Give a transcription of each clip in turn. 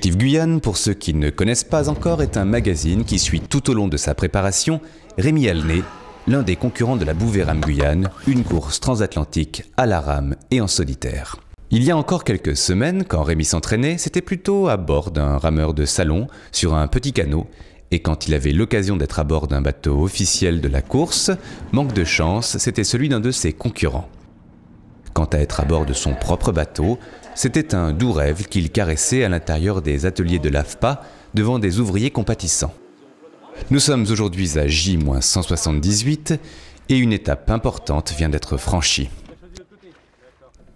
Objectif Guyane, pour ceux qui ne connaissent pas encore, est un magazine qui suit tout au long de sa préparation Rémi Alné, l'un des concurrents de la Bouvet-Rame Guyane, une course transatlantique à la rame et en solitaire. Il y a encore quelques semaines, quand Rémi s'entraînait, c'était plutôt à bord d'un rameur de salon, sur un petit canot, et quand il avait l'occasion d'être à bord d'un bateau officiel de la course, manque de chance, c'était celui d'un de ses concurrents. Quant à être à bord de son propre bateau, c'était un doux rêve qu'il caressait à l'intérieur des ateliers de l'AFPA devant des ouvriers compatissants. Nous sommes aujourd'hui à J-178 et une étape importante vient d'être franchie.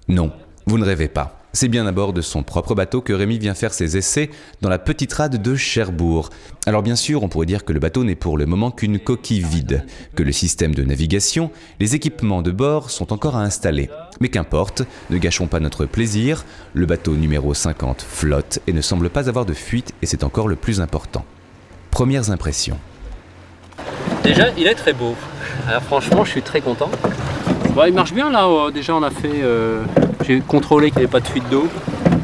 Non, vous ne rêvez pas. C'est bien à bord de son propre bateau que Rémi vient faire ses essais dans la petite rade de Cherbourg. Alors bien sûr, on pourrait dire que le bateau n'est pour le moment qu'une coquille vide, que le système de navigation, les équipements de bord sont encore à installer. Mais qu'importe, ne gâchons pas notre plaisir, le bateau numéro 50 flotte et ne semble pas avoir de fuite et c'est encore le plus important. Premières impressions. Déjà, il est très beau. Alors franchement, je suis très content. Bon, il marche bien là, déjà on a fait... J'ai contrôlé qu'il n'y avait pas de fuite d'eau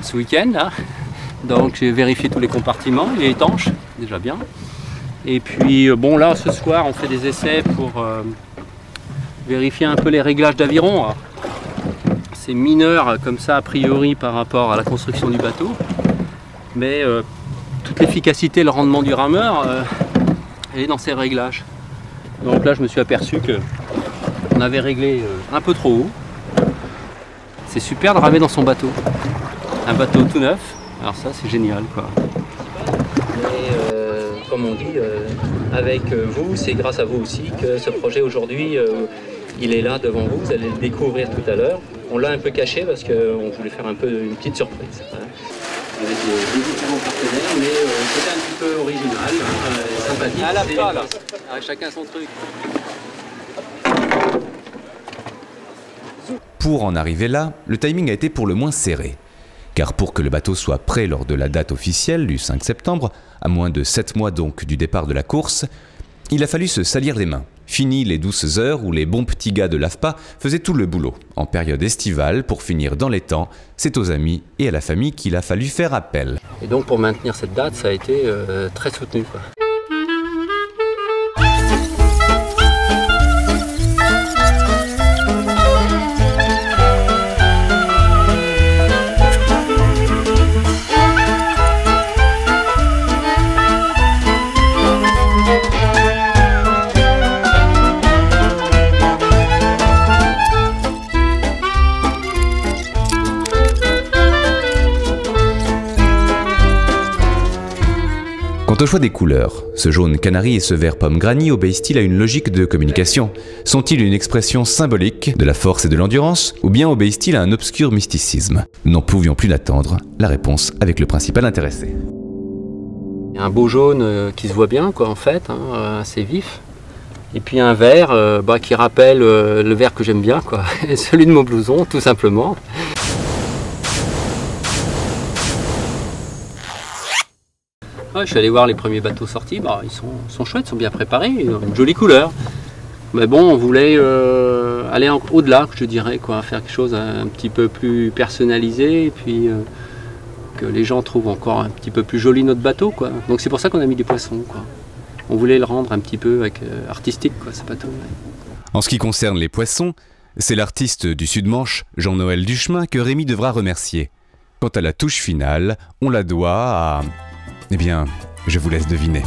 ce week-end là. Donc j'ai vérifié tous les compartiments, il est étanche, déjà bien. Et puis bon là ce soir on fait des essais pour vérifier un peu les réglages d'aviron. C'est mineur comme ça a priori par rapport à la construction du bateau. Mais toute l'efficacité, le rendement du rameur est dans ces réglages. Donc là je me suis aperçu que on avait réglé un peu trop haut. C'est super de ramer dans son bateau. Un bateau tout neuf, alors ça c'est génial quoi. Et comme on dit, avec vous, c'est grâce à vous aussi que ce projet aujourd'hui, il est là devant vous, vous allez le découvrir tout à l'heure. On l'a un peu caché parce qu'on voulait faire un peu une petite surprise. Hein. Avec des différents partenaires, mais c'était un petit peu original, sympathique. À la fois là, chacun son truc. Pour en arriver là, le timing a été pour le moins serré. Car pour que le bateau soit prêt lors de la date officielle du 5 septembre, à moins de 7 mois donc du départ de la course, il a fallu se salir les mains. Fini les douces heures où les bons petits gars de l'AFPA faisaient tout le boulot. En période estivale, pour finir dans les temps, c'est aux amis et à la famille qu'il a fallu faire appel. Et donc pour maintenir cette date, ça a été très soutenu quoi. Quant au choix des couleurs, ce jaune canari et ce vert pomme granny obéissent-ils à une logique de communication? Sont-ils une expression symbolique de la force et de l'endurance? Ou bien obéissent-ils à un obscur mysticisme? Nous n'en pouvions plus l'attendre, la réponse avec le principal intéressé. Il y a un beau jaune qui se voit bien quoi en fait, hein, assez vif. Et puis un vert qui rappelle le vert que j'aime bien quoi, celui de mon blouson tout simplement. Ouais, je suis allé voir les premiers bateaux sortis, ils sont chouettes, ils sont bien préparés, ils ont une jolie couleur. Mais bon, on voulait aller au-delà, je dirais, quoi, faire quelque chose un petit peu plus personnalisé, et puis que les gens trouvent encore un petit peu plus joli notre bateau, quoi. Donc c'est pour ça qu'on a mis des poissons, quoi. On voulait le rendre un petit peu artistique, quoi, ce bateau. Ouais. En ce qui concerne les poissons, c'est l'artiste du Sud-Manche, Jean-Noël Duchemin, que Rémi devra remercier. Quant à la touche finale, on la doit à... Eh bien, je vous laisse deviner.